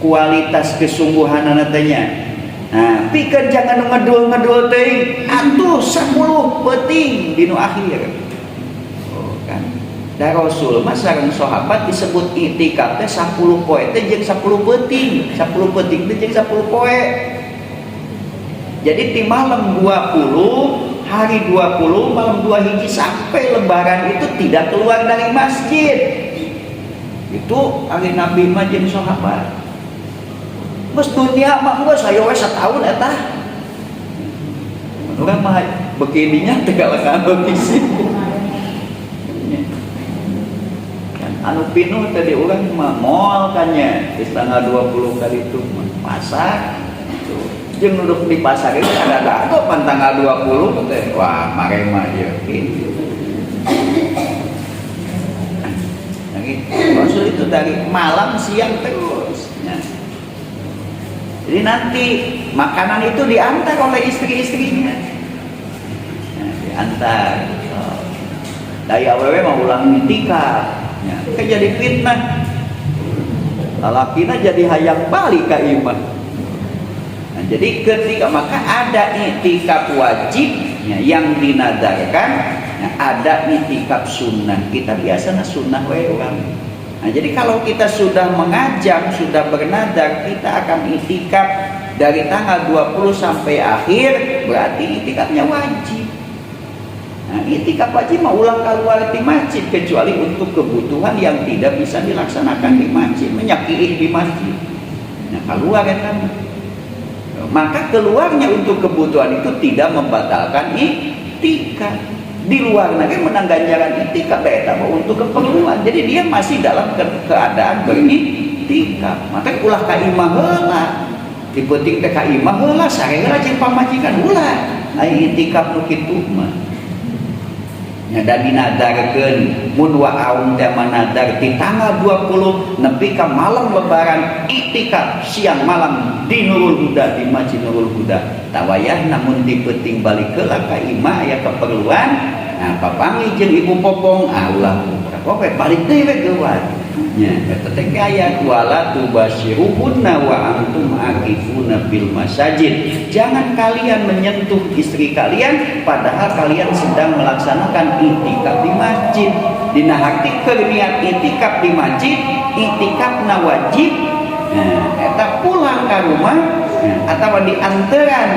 kualitas kesungguhanana teh nya. Nah, pikeun jangan ngedul-ngedul teuing atuh 10 peuting dinu akhir. Oh kan. Da Rasul mah sareng sahabat disebut itikaf teh 10 poe teh jeung 10 peuting. 10 peuting teh jeung 10 poe. Jadi di malam 20, hari 20, malam 2 hiji sampai lebaran itu tidak keluar dari masjid. Itu hari Nabi mah jeung sahabat. Bos dunia mah geus aya we satahun eta. Urang mah begininya teh kalakan bisi. Anu pinuh tadi urang mah moal kannya di tanggal 20 kali itu pasar. Jeung duduk di pasar itu ada pan tanggal 20 teh wah mare mah ieu kitu. Rasul itu dari malam siang terus ya. Jadi nanti makanan itu diantar oleh istri-istrinya ya, diantar dari awewe mau ulang itikaf ya. Jadi fitnah lalakina jadi hayang balik ka imah. Nah, jadi ketika maka ada itikaf wajib ya, yang dinadarkan. Nah, ada itikaf sunnah, kita biasanya sunnah we urang. Nah, jadi kalau kita sudah mengajak, sudah bernadar, kita akan itikaf dari tanggal 20 sampai akhir, berarti itikafnya wajib. Nah, itikaf wajib mau ulang keluar di masjid kecuali untuk kebutuhan yang tidak bisa dilaksanakan di masjid, menyakiti di masjid. Nah, keluar kan. Maka keluarnya untuk kebutuhan itu tidak membatalkan itikaf. Di luar negeri menang ganjaran itikaf eta untuk keperluan. Jadi dia masih dalam keadaan beritikaf. Maka ulah ka imah heula. Dipenting teh ka imah heula sareheula jeung pamajikan ulah. Ai itikaf nu kitu mah. Ya dan dinadarkeun mun wa'aum teh manadar di tanggal 20 nepi ka malam lebaran itikaf siang malam di Nurul Huda di Masjid Nurul Huda. Tawayah namun dipenting balik heula ka imah aya keperluan. Nah, papangi jeung ibu popong, ulah pokoke balik deui we geuwat. nya eta teh ayat wala tubasyiruhunna wa antum aqifuna bil masajid. Jangan kalian menyentuh istri kalian padahal kalian sedang melaksanakan itikaf di masjid. Dina hati niat itikaf di masjid, itikafna wajib. Nah, eta pulang ke rumah atau di anteran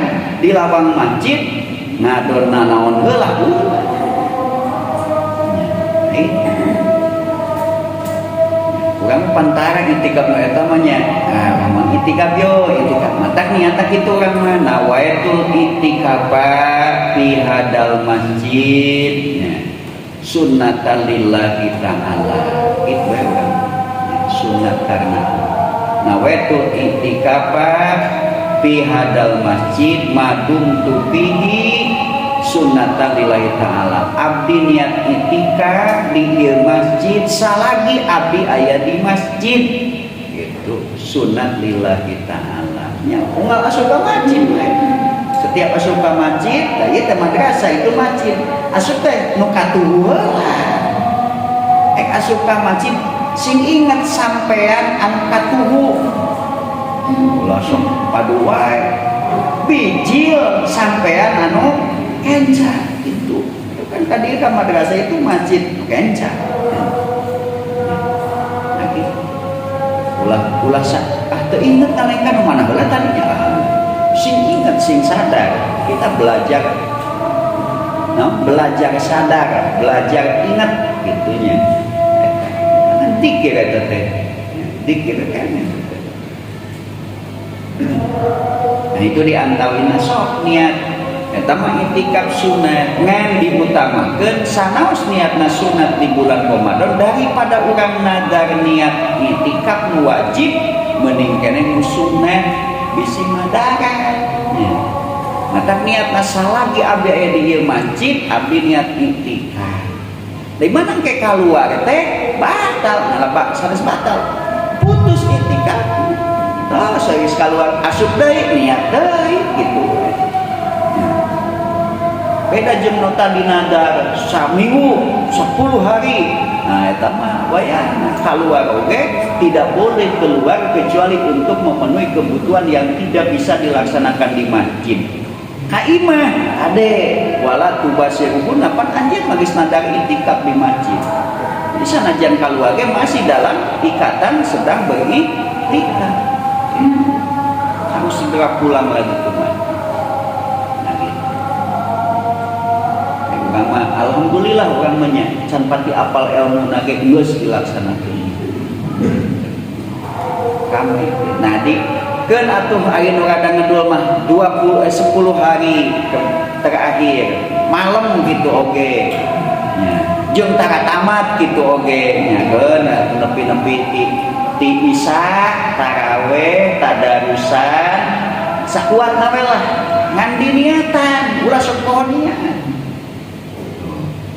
di lawang masjid ngadonna naon heula. Urang pantara itikaf nu eta mah nya. Nah, lamun itikaf yo, itikaf matak niata kitu urang mah nawaitul itikafa fi hadal masjid. Sunnatan lillahi ta'ala. Itu urang. Sunnat karena nawaitul itikafa fi hadal masjid madum tubihi sunnatan lillahi ta'ala. Abdi niat itikaf di masjid salagi abdi aya di masjid itu sunnat lillahi ta'ala nya unggal asup ka masjid setiap asup ka masjid da ieu teh madrasah itu masjid asup teh nu katuhu heula asup ka masjid sing ingat sampean anu katuhu ulah sok padu wae bijil sampean anu kenca itu kan tadi kan madrasah itu masjid kenca lagi ulah teu inget nalengkan mana heula tadinya sing inget sing sadar kita belajar belajar sadar belajar ingat gitunya dikir eta teh dikir kan nah itu diantawina sok niat eta mah itikaf sunat ngan diutamakeun sanaos niatna sunat di bulan Ramadan daripada urang nadar niat itikaf nu wajib mending keneh nu sunat bisi madaran nya matak niatna salagi abdi aya di ieu masjid abdi niat itikaf dari mana ke keluar teh batal ngalaba sanes batal putus itikaf saeus keluar asup deui niat deui gitu beda jeung nota di nadar saminggu 10 hari nah eta mah wayahna keluar oge tidak boleh keluar kecuali untuk memenuhi kebutuhan yang tidak bisa dilaksanakan di masjid kaimah ade wala tubasyiruhun pan anjeun magis nadar itikaf di masjid di sanajan keluar ge masih dalam ikatan sedang beritikaf harus segera pulang lagi ke masjid. Alhamdulillah orang menya can pati apal ilmu nage geus dilaksanakeun. Kami nadi keun atuh aya nu kadang ngedul mah 10 hari terakhir malam gitu oge. Nya jeung tara tamat gitu oge nya keun nepi-nepi ti isya tarawih tadarusan sakuatna we lah ngan diniatan ulah sok poho niat.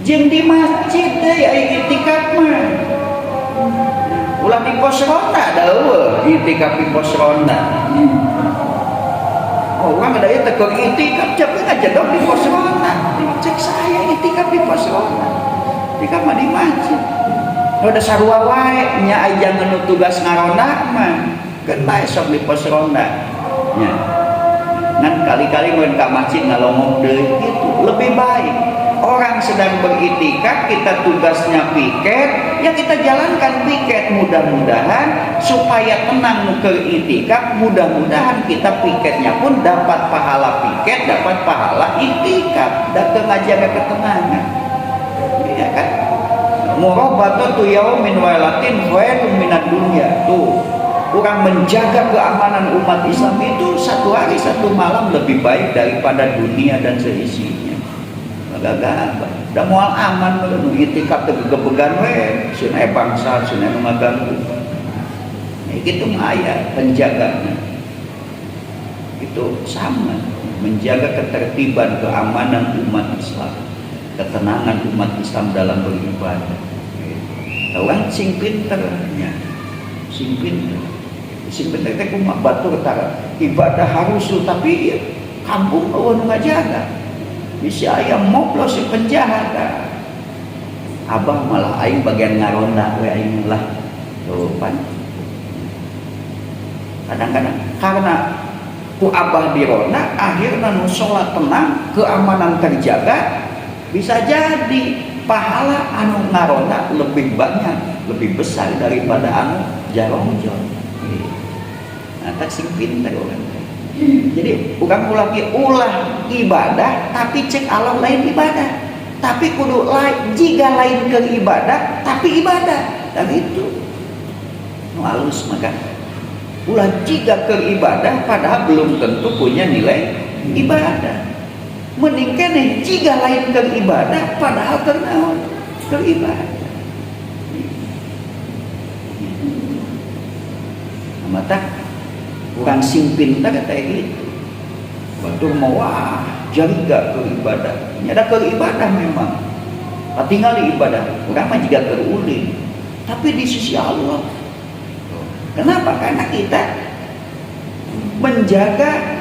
Jeung di masjid teh aya itikaf mah. Ulah di pos ronda da eueuh itikaf di pos ronda. Oh, urang ada ieu teh keur itikaf cepet ngajedog di pos ronda. Cek saya itikaf di pos ronda. Itikaf mah di masjid. Udah sarua wae nya aya nu tugas ngaronda mah. Keun bae sok di pos ronda. Nya. Ngan kali-kali mun ka masjid ngalongok deui gitu lebih baik. Orang sedang beritikaf, kita tugasnya piket, ya kita jalankan piket mudah-mudahan supaya tenang nuker itikaf, mudah-mudahan kita piketnya pun dapat pahala piket, dapat pahala itikaf, dan ngajaga ketenangan. Ya kan? Murabatu yaumin wailatin khairun minad dunya. Tuh, orang menjaga keamanan umat Islam itu satu hari satu malam lebih baik daripada dunia dan seisinya. Gagah da moal aman nu itikaf teh gebegan we sun aya bangsa sun aya ngaganggu kitu mah aya penjagana itu sama menjaga ketertiban keamanan umat Islam ketenangan umat Islam dalam beribadah orang sing pinternya sing pinter teh kumaha batur tara ibadah harus tapi kampung eueuh nu ngajaga bisa ayam moplos si penjahat abah malah aing bagian ngaronda we aing lah Tuh pan. Kadang-kadang karena ku abah dirona akhirnya nu sholat tenang, keamanan terjaga, bisa jadi pahala anu ngarona lebih banyak, lebih besar daripada anu jarongjo. Nah, tak sing pinter orang. Jadi bukan ulah ibadah, tapi cek Allah lain ibadah. Tapi kudu lain, jika lain ke ibadah, tapi ibadah. Dan itu nu halus maka. Ulah jika ke ibadah, padahal belum tentu punya nilai ibadah. Mending keneh jika lain ke ibadah, padahal ternaon ke ibadah. Mata kurang simpin tak kata gitu. Batur mau wah jaga ke ibadah. Nyada ke ibadah memang. Tinggal di ibadah. Kurang mah jika teruling. Tapi di sisi Allah. Kenapa? Karena kita menjaga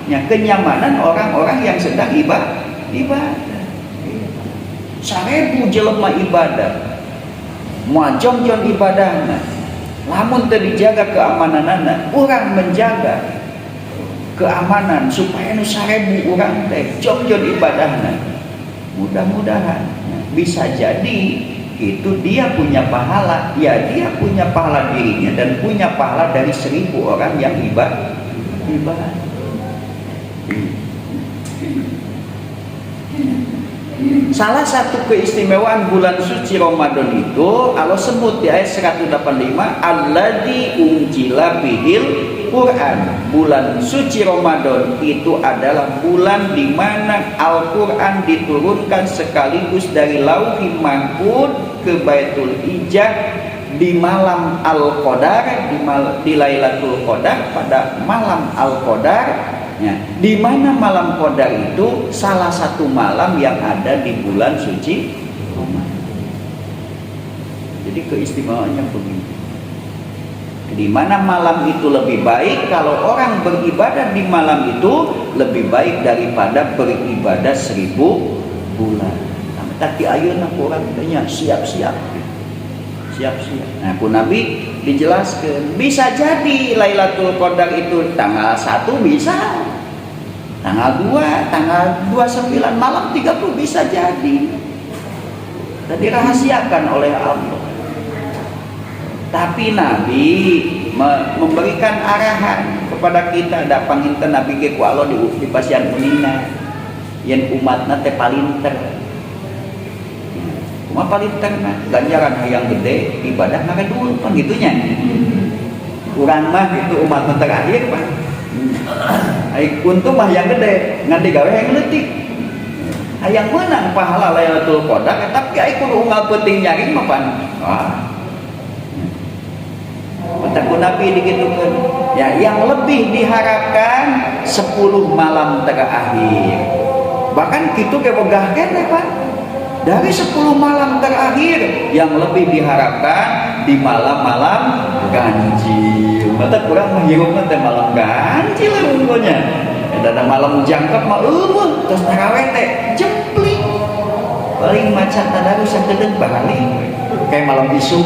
kenyamanan orang-orang yang sedang ibadah. 1000 jelema ibadah. Muajong jon ibadahna. Lamun teu dijaga keamananana, urang menjaga keamanan supaya nu 1000 urang teh jongjon ibadahna. Mudah-mudahan bisa jadi itu dia punya pahala, ya dia punya pahala dirinya dan punya pahala dari 1000 orang yang ibadah. Salah satu keistimewaan bulan suci Ramadan itu Allah sebut di ayat 185 alladzi unjila bihil Quran. Bulan suci Ramadan itu adalah bulan di mana Al-Quran diturunkan sekaligus dari Lauhil Mahfuz ke Baitul Izzah di malam Al-Qadar, di Lailatul Qadar, pada malam Al-Qadar. Ya, di mana malam Qadar itu salah satu malam yang ada di bulan suci Ramadan. Jadi keistimewaannya begini. Di mana malam itu lebih baik, kalau orang beribadah di malam itu lebih baik daripada beribadah 1000 bulan. Tapi ayeuna orang banyak siap-siap. Nah, ku Nabi dijelaskan bisa jadi Lailatul Qadar itu tanggal 1 bisa, tanggal 2, tanggal 29, malam 30 bisa jadi. Dan dirahasiakan oleh Allah. Tapi Nabi memberikan arahan kepada kita, ada panginten Nabi ke ku Allah di pasian unina yang umatna teh palinter. Cuma palinter ganjaran yang gede ibadah maka dulu kan gitunya. Kurang mah gitu umatna terakhir Pak. Ai untung mah yang gede ngan digawe yang leutik. Hayang menang pahala Lailatul Qadar tapi ai kudu unggal penting nyaring mah pan. Takut Nabi digitukan ya, yang lebih diharapkan 10 malam terakhir. Bahkan gitu ke begah kene Pak. Dari 10 malam terakhir yang lebih diharapkan di malam-malam ganjil. Mata kurang menghirupkan teh malam ganjil unggulnya. Ada malam jangkep mah terus tarawih teh jempling. Paling macan tadarus sakedeung bali kayak malam isu.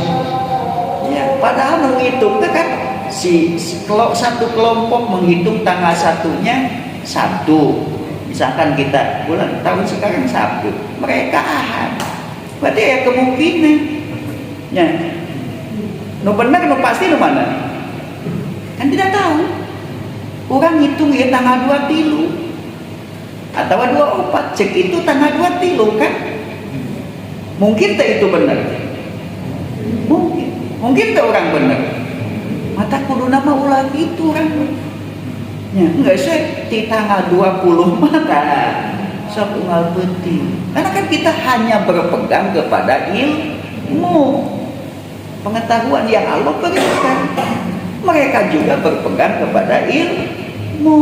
Ya, padahal menghitung itu kan satu kelompok menghitung tanggal 1-nya 1. Misalkan kita bulan tahun sekarang Sabtu, mereka Ahad. Berarti ya kemungkinan. Ya. Nu benar nu pasti nu mana? Kan tidak tahu. Orang hitung ya tanggal 2 tilu atau 24 cek itu tanggal 2 tilu kan? Mungkin tak itu benar? Mungkin tak orang benar? Mata kudu nama ulah itu orang. Ya, enggak sih di tanggal 20 mata sok unggal penting. Karena kan kita hanya berpegang kepada ilmu, pengetahuan yang Allah berikan. Mereka juga berpegang kepada ilmu.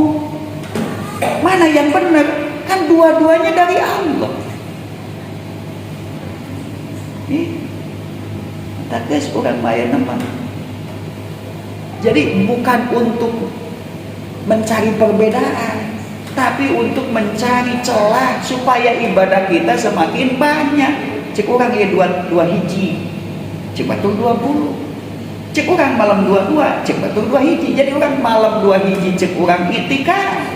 Mana yang benar? Kan dua-duanya dari Allah. Tak guys, orang maya nampak. Jadi bukan untuk mencari perbedaan, tapi untuk mencari celah supaya ibadah kita semakin banyak. Cek orang ya dua hiji, cek batur 20. Cek orang malam 22, cek batur 2 hiji. Jadi orang malam 2 hiji cek orang itikaf.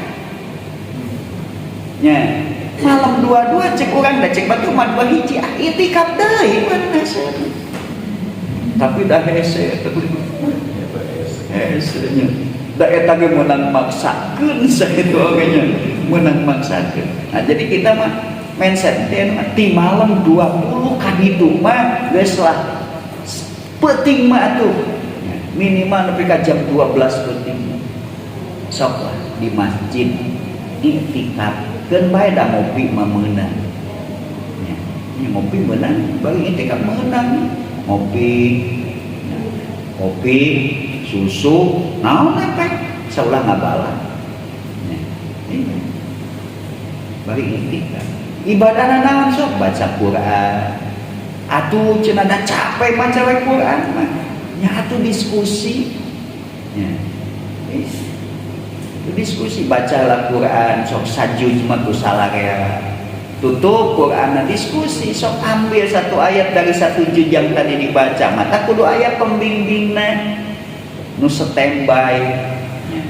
Nya, malam 22 cek orang da cek batur mah 2 hiji itikaf deui mana seueur. Tapi dah hese hesenya. Da eta ge meunang maksakeun sakitu ogenya, meunang maksakeun. Nah, jadi kita mah mindset ti malam 20 kan itu mah geus lah penting mah atuh minimal nepi ka jam 12 penting sok lah di masjid iktikafkeun bae da ngopi mah meunang ya ngopi meunang bari iktikaf meunang ngopi kopi susu naon apa saulah ngabalan ya bari iktikaf ibadahna naon sok baca Quran atuh cenah da capek maca Quran mah nya atuh diskusi ya diskusi bacalah Quran sok sajuz mah ku salarea tutup Quran diskusi sok ambil satu ayat dari satu juz yang tadi dibaca mata kudu aya pembimbingna nu standby ya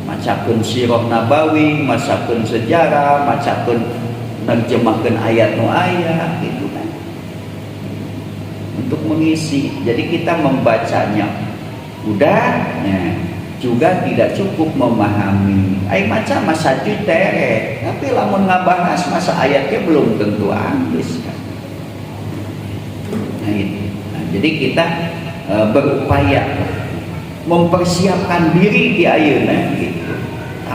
macakeun sirah nabawi macakeun sejarah macakeun nerjemahkeun ayat nu aya gitu kan untuk mengisi. Jadi kita membacanya udahnya juga tidak cukup memahami ai maca masa tere tapi lamun ngabahas masa ayatnya belum tentu habis kan. Nah, itu. Nah, jadi kita berupaya mempersiapkan diri di ayeuna gitu.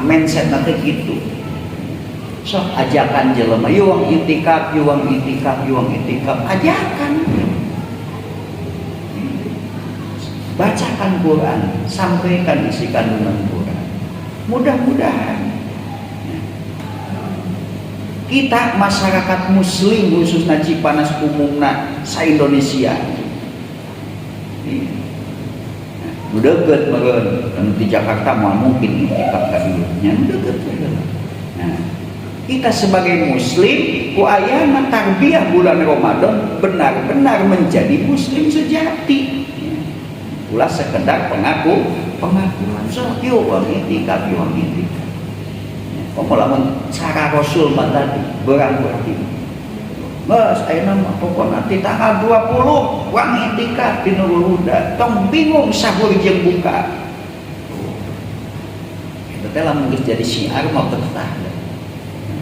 Mindset nanti gitu. Sok ajakan jelema yuang itikaf ajakan bacakan Quran sampaikan isi kandungan Quran mudah-mudahan kita masyarakat muslim khususnya Cipanas umumna sa-Indonesia udah deket meureun di Jakarta mah mungkin itikaf ka dieu nya deket. Nah kita sebagai muslim ku aya tarbiyah bulan Ramadan benar-benar menjadi muslim sejati ulah sekedar pengakuan sok yuk uang itikaf lamun cara Rasul mah tadi berarti bos ayeuna mah pokona ti tanggal 20 uang itikaf di Nurul Huda tong bingung sahur jeung buka eta teh lamun geus jadi syiar mah betah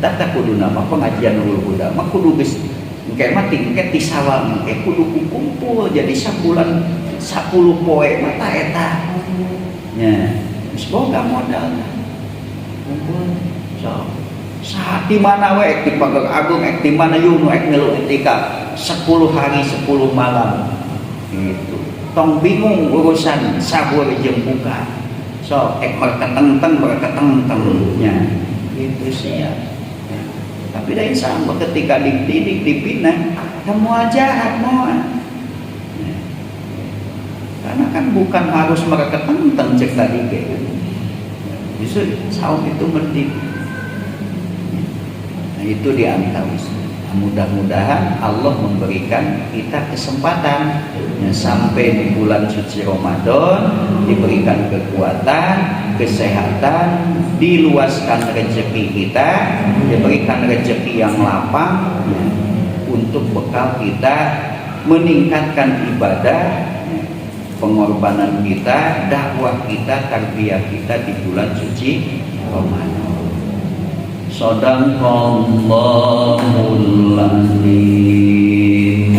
tak kudu nama pengajian Nurul Huda mah kudu geus engke mah tingkat ti sawal engke kudu kumpul jadi sabulan 10 poe mah ta eta nya geus boga modal kumpul so saat di mana we di Pagar Agung di mana yunu ngelu etika 10 hari 10 malam gitu tong bingung urusan sahur jeung buka so berketeng-teng nya gitu sih ya. Tapi dah sama ketika dididik dipinah semua jahat mohon karena kan bukan harus mereka tentang cek tadi gitu justru saum itu penting. Nah itu diantara mudah-mudahan Allah memberikan kita kesempatan sampai di bulan suci Ramadan diberikan kekuatan, kesehatan, diluaskan rezeki kita, diberikan rezeki yang lapang untuk bekal kita meningkatkan ibadah, pengorbanan kita, dakwah kita, tarbiyah kita di bulan suci Ramadan. Shadaqallahul azim.